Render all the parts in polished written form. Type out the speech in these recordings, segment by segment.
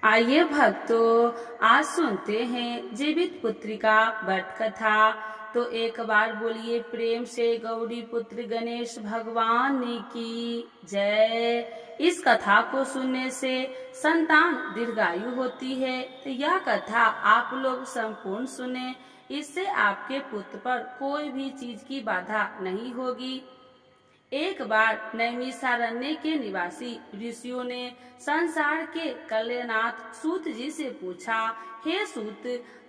आइए भक्तों, आज सुनते हैं जीवित पुत्री का व्रत कथा। तो एक बार बोलिए प्रेम से गौरी पुत्र गणेश भगवान की जय। इस कथा को सुनने से संतान दीर्घायु होती है। तो यह कथा आप लोग संपूर्ण सुने, इससे आपके पुत्र पर कोई भी चीज की बाधा नहीं होगी। एक बार नैमिषारण्य के निवासी ऋषियों ने संसार के कल्याणाथ सूत जी से पूछा, हे सूत,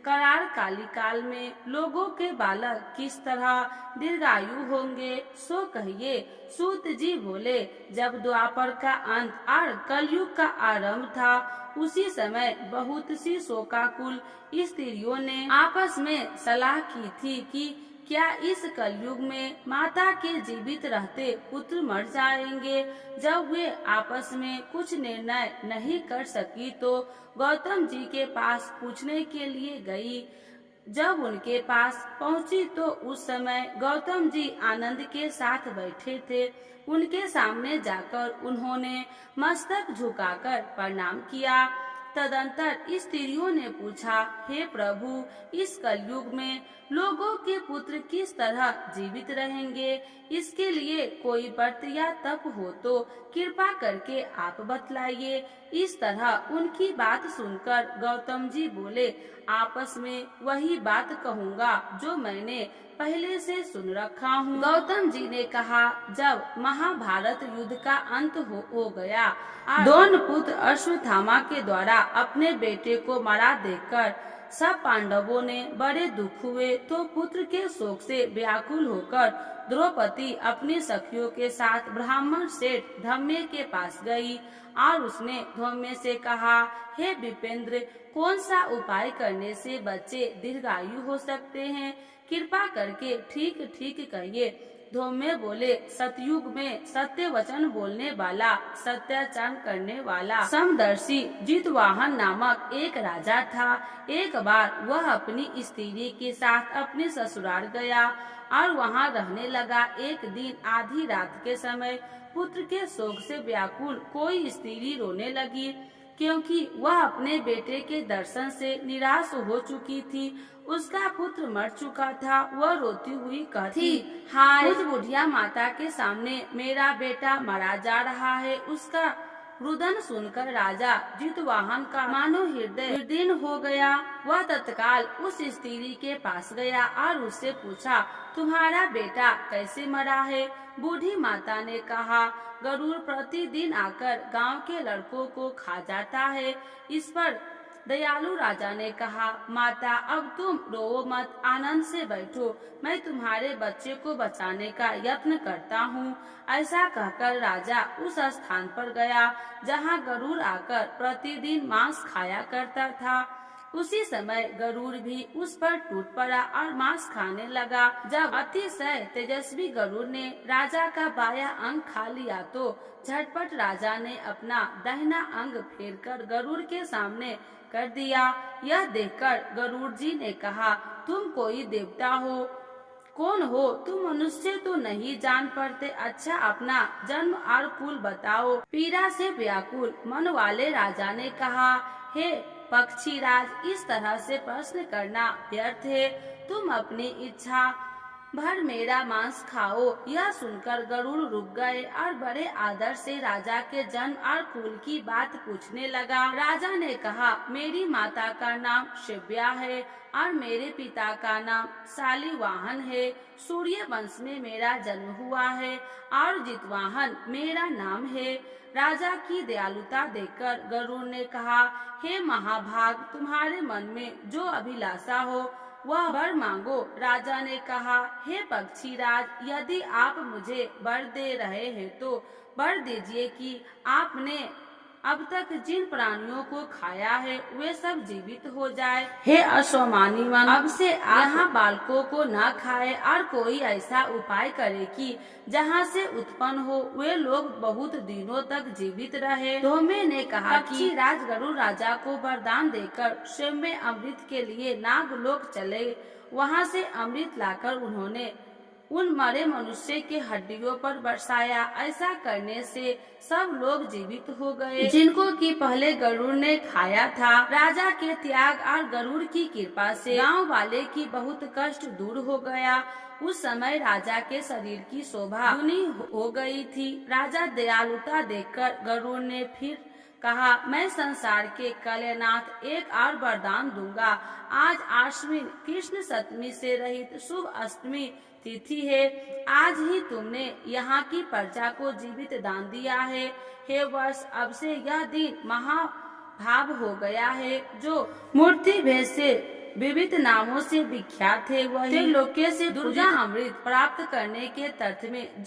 करार काली काल में लोगों के बालक किस तरह दीर्घायु होंगे, सो कहिए। सूत जी बोले, जब द्वापर का अंत और कलयुग का आरंभ था, उसी समय बहुत सी शोकाकुल स्त्रियों ने आपस में सलाह की थी कि क्या इस कलयुग में माता के जीवित रहते पुत्र मर जाएंगे। जब वे आपस में कुछ निर्णय नहीं कर सकी तो गौतम जी के पास पूछने के लिए गई। जब उनके पास पहुंची तो उस समय गौतम जी आनंद के साथ बैठे थे। उनके सामने जाकर उन्होंने मस्तक झुकाकर प्रणाम किया। तदंतर स्त्रियों ने पूछा, हे प्रभु, इस कलयुग में लोगों के पुत्र किस तरह जीवित रहेंगे, इसके लिए कोई व्रत या तप हो तो कृपा करके आप बतलाइए। इस तरह उनकी बात सुनकर गौतम जी बोले, आपस में वही बात कहूँगा जो मैंने पहले से सुन रखा हूँ। गौतम जी ने कहा, जब महाभारत युद्ध का अंत हो गया, दोनों पुत्र अश्वत्थामा के द्वारा अपने बेटे को मारा देखकर सब पांडवों ने बड़े दुख हुए। तो पुत्र के शोक से व्याकुल होकर द्रौपदी अपनी सखियों के साथ ब्राह्मण सेठ धम्मे के पास गई और उसने धम्मे से कहा, हे विपेंद्र, कौन सा उपाय करने से बच्चे दीर्घायु हो सकते हैं, कृपा करके ठीक ठीक कहिए। धोमे बोले, सतयुग में सत्य वचन बोलने वाला, सत्याचरण करने वाला समदर्शी जितवाहन नामक एक राजा था। एक बार वह अपनी स्त्री के साथ अपने ससुराल गया और वहां रहने लगा। एक दिन आधी रात के समय पुत्र के शोक से व्याकुल कोई स्त्री रोने लगी, क्योंकि वह अपने बेटे के दर्शन से निराश हो चुकी थी। उसका पुत्र मर चुका था। वह रोती हुई कहती, हाय, उस बुढ़िया माता के सामने मेरा बेटा मरा जा रहा है। उसका रुदन सुनकर राजा जितवाहन का मानो हृदय विदीर्ण हो गया। वह तत्काल उस स्त्री के पास गया और उससे पूछा, तुम्हारा बेटा कैसे मरा है। बूढ़ी माता ने कहा, गरुड़ प्रतिदिन आकर गांव के लड़कों को खा जाता है। इस पर दयालु राजा ने कहा, माता, अब तुम रो मत, आनंद से बैठो, मैं तुम्हारे बच्चे को बचाने का यत्न करता हूँ। ऐसा कहकर राजा उस स्थान पर गया जहाँ गरुड़ आकर प्रतिदिन मांस खाया करता था। उसी समय गरुड़ भी उस पर टूट पड़ा और मांस खाने लगा। जब अतिशय तेजस्वी गरुड़ ने राजा का बायां अंग खा लिया तो झटपट राजा ने अपना दाहिना अंग फेरकर गरुड़ के सामने कर दिया। यह देखकर गरुड़ जी ने कहा, तुम कोई देवता हो, कौन हो तुम, मनुष्य तो नहीं जान पड़ते। अच्छा, अपना जन्म और कुल बताओ। पीड़ा से व्याकुल मन वाले राजा ने कहा, हे पक्षीराज, इस तरह से प्रश्न करना व्यर्थ है। तुम अपनी इच्छा भर मेरा मांस खाओ। यह सुनकर गरुड़ रुक गए और बड़े आदर से राजा के जन्म और कुल की बात पूछने लगा। राजा ने कहा, मेरी माता का नाम शिव्या है और मेरे पिता का नाम शालिवाहन है। सूर्य वंश में मेरा जन्म हुआ है और जितवाहन मेरा नाम है। राजा की दयालुता देखकर गरुड़ ने कहा, हे महाभाग, तुम्हारे मन में जो अभिलाषा हो वह वर मांगो। राजा ने कहा, हे पक्षीराज, यदि आप मुझे वर दे रहे हैं तो वर दीजिए कि आपने अब तक जिन प्राणियों को खाया है वे सब जीवित हो जाए। हे अश्वमानी वन, अब से यहाँ बालकों को न खाए और कोई ऐसा उपाय करे कि जहाँ से उत्पन्न हो वे लोग बहुत दिनों तक जीवित रहे। धोमे ने कहा कि राज गरुड़ राजा को वरदान देकर स्वयं में अमृत के लिए नागलोक चले। वहाँ से अमृत लाकर उन्होंने उन मरे मनुष्य के हड्डियों पर बरसाया। ऐसा करने से सब लोग जीवित हो गए जिनको कि पहले गरुड़ ने खाया था। राजा के त्याग और गरुड़ की कृपा से गांव वाले की बहुत कष्ट दूर हो गया। उस समय राजा के शरीर की शोभा दुनी हो गई थी। राजा दयालुता देखकर गरुड़ ने फिर कहा, मैं संसार के कल्याणार्थ एक और वरदान दूंगा। आज आश्विन कृष्ण सप्तमी से रहित शुभ अष्टमी तिथि है। आज ही तुमने यहाँ की प्रजा को जीवित दान दिया है। हे वर्ष, अब से यह दिन महाभाव हो गया है। जो मूर्ति भेद से विविध नामों से विख्यात है, वही लोके से दुर्गा अमृत प्राप्त करने के तर्थ में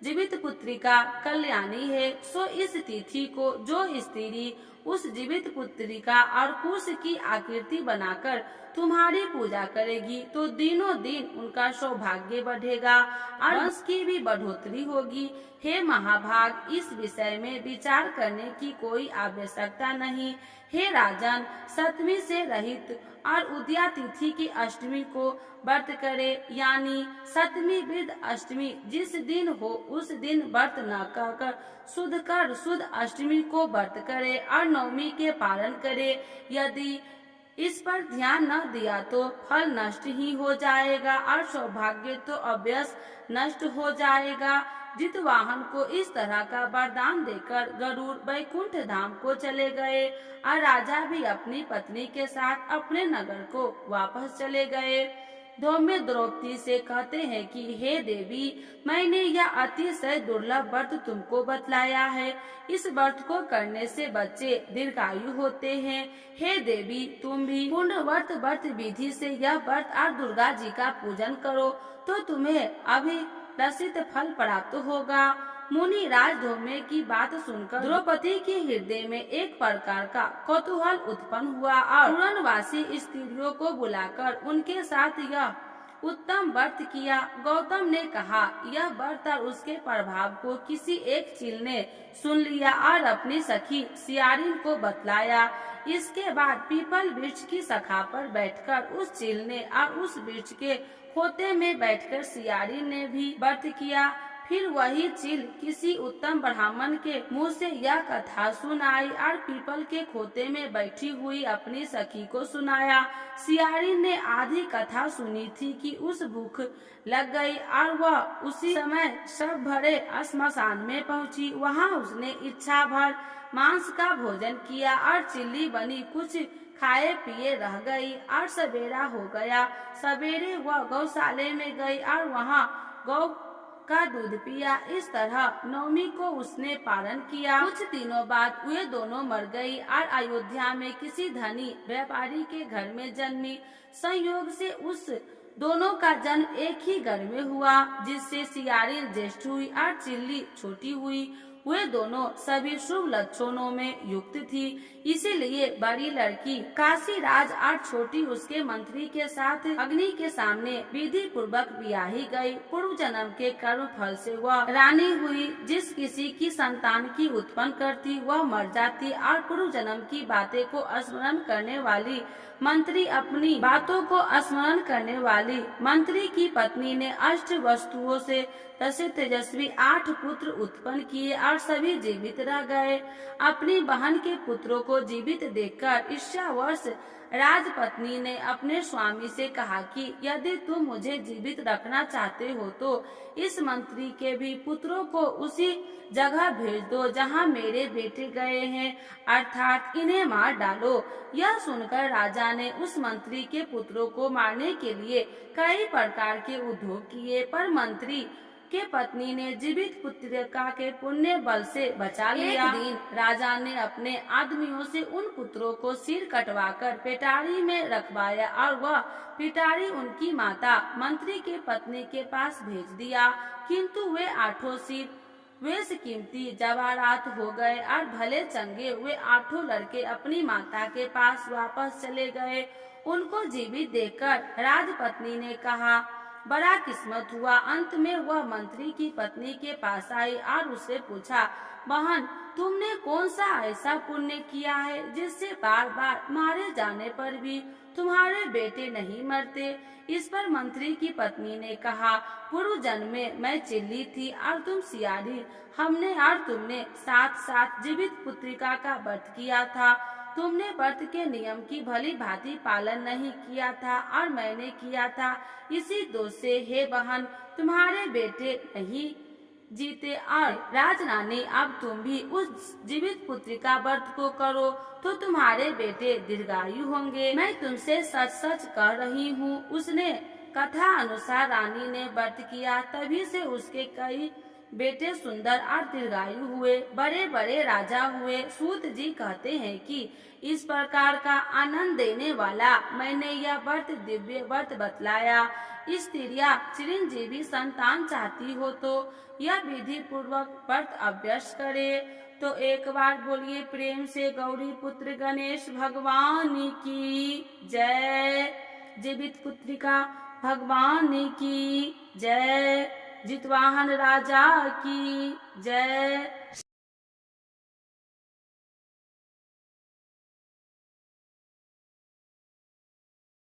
जीवित पुत्रिका कल्याणी है। सो इस तिथि को जो स्त्री उस जीवित पुत्रिका और कुश की आकृति बनाकर तुम्हारी पूजा करेगी तो दिनों दिन उनका सौभाग्य बढ़ेगा और वंश की भी बढ़ोतरी होगी। हे महाभाग, इस विषय में विचार करने की कोई आवश्यकता नहीं। हे राजन, सप्तमी से रहित और उदया तिथि की अष्टमी को व्रत करे, यानी सप्तमी वृद्ध अष्टमी जिस दिन हो उस दिन व्रत न कर शुद्ध अष्टमी को व्रत करे और नवमी के पालन करे। यदि इस पर ध्यान न दिया तो फल नष्ट ही हो जाएगा और सौभाग्य तो अवश्य नष्ट हो जाएगा। जितवाहन को इस तरह का वरदान देकर गरुड़ वैकुंठ धाम को चले गए और राजा भी अपनी पत्नी के साथ अपने नगर को वापस चले गए। धौम्य द्रौपदी से कहते हैं कि हे देवी, मैंने यह अतिशय दुर्लभ व्रत तुमको बतलाया है। इस व्रत को करने से बच्चे दीर्घायु होते हैं। हे देवी, तुम भी पूर्ण व्रत विधि से यह व्रत और दुर्गा जी का पूजन करो तो तुम्हें अभिलषित फल प्राप्त होगा। मुनि राज धौम्य की बात सुनकर द्रौपदी के हृदय में एक प्रकार का कौतूहल उत्पन्न हुआ और पुरनवासी स्त्रियों को बुलाकर उनके साथ यह उत्तम व्रत किया। गौतम ने कहा, यह व्रत और उसके प्रभाव को किसी एक चील ने सुन लिया और अपनी सखी सियारिन को बतलाया। इसके बाद पीपल वृक्ष की शाखा पर बैठकर उस चील ने और उस वृक्ष के खोते में बैठकर सियारिन ने भी व्रत किया। फिर वही चील किसी उत्तम ब्राह्मण के मुंह से यह कथा सुनाई और पीपल के खोते में बैठी हुई अपनी सखी को सुनाया। सियारिन ने आधी कथा सुनी थी कि उस भूख लग गई और वह उसी समय सब भरे श्मशान में पहुंची। वहां उसने इच्छा भर मांस का भोजन किया और चिल्ली बनी कुछ खाए पिए रह गई और सवेरा हो गया। सवेरे वह गौशाले में गई और वहां गौ का दूध पिया। इस तरह नवमी को उसने पालन किया। कुछ दिनों बाद वे दोनों मर गई और अयोध्या में किसी धनी व्यापारी के घर में जन्मी। संयोग से उस दोनों का जन्म एक ही घर में हुआ, जिससे सियारिन ज्येष्ठ हुई और चिल्ली छोटी हुई। वे दोनों सभी शुभ लक्षणों में युक्त थी, इसीलिए बड़ी लड़की काशी राज और छोटी उसके मंत्री के साथ अग्नि के सामने विधि पूर्वक ब्याही गई। पूर्व जन्म के कर्म फल से वह रानी हुई। जिस किसी की संतान की उत्पन्न करती वह मर जाती और पूर्व जन्म की बातें को स्मरण करने वाली मंत्री अपनी बातों को स्मरण करने वाली मंत्री की पत्नी ने अष्ट वस्तुओं से तेजस्वी 8 पुत्र उत्पन्न किए और सभी जीवित रह गए। अपनी बहन के पुत्रों को जीवित देखकर ईर्ष्यावश राजपत्नी ने अपने स्वामी से कहा कि यदि तुम मुझे जीवित रखना चाहते हो तो इस मंत्री के भी पुत्रों को उसी जगह भेज दो जहां मेरे बेटे गए हैं, अर्थात इन्हें मार डालो। यह सुनकर राजा ने उस मंत्री के पुत्रों को मारने के लिए कई प्रकार के उद्योग किए, पर मंत्री के पत्नी ने जीवित पुत्रिका के पुण्य बल से बचा लिया। एक दिन राजा ने अपने आदमियों से उन पुत्रों को सिर कटवाकर पिटारी में रखवाया और वह पिटारी उनकी माता मंत्री के पत्नी के पास भेज दिया, किंतु वे 8 सिर वेश कीमती जवाहरात हो गए और भले चंगे वे 8 लड़के अपनी माता के पास वापस चले गए। उनको जीवित देखकर राजपत्नी ने कहा, बड़ा किस्मत हुआ। अंत में वह मंत्री की पत्नी के पास आई और उससे पूछा, बहन तुमने कौन सा ऐसा पुण्य किया है जिससे बार बार मारे जाने पर भी तुम्हारे बेटे नहीं मरते? इस पर मंत्री की पत्नी ने कहा, पूर्व जन्म में मैं चिल्ली थी और तुम सियारी। हमने और तुमने साथ साथ जीवित पुत्रिका का व्रत किया था। तुमने व्रत के नियम की भली भांति पालन नहीं किया था और मैंने किया था। इसी दोष से हे बहन, तुम्हारे बेटे नहीं जीते। और राजरानी, अब तुम भी उस जीवित पुत्रिका व्रत को करो तो तुम्हारे बेटे दीर्घायु होंगे। मैं तुमसे सच सच कह रही हूँ। उसने कथा अनुसार रानी ने व्रत किया, तभी से उसके कई बेटे सुंदर और दीर्घायु हुए, बड़े बड़े राजा हुए। सूत जी कहते हैं कि इस प्रकार का आनंद देने वाला मैंने यह व्रत दिव्य व्रत बतलाया। स्त्रियां चिरंजीवी संतान चाहती हो तो यह विधि पूर्वक व्रत अभ्यास करे। तो एक बार बोलिए प्रेम से गौरी पुत्र गणेश भगवान की जय। जीवित पुत्रिका भगवान की जय। जितवाहन राजा की जय।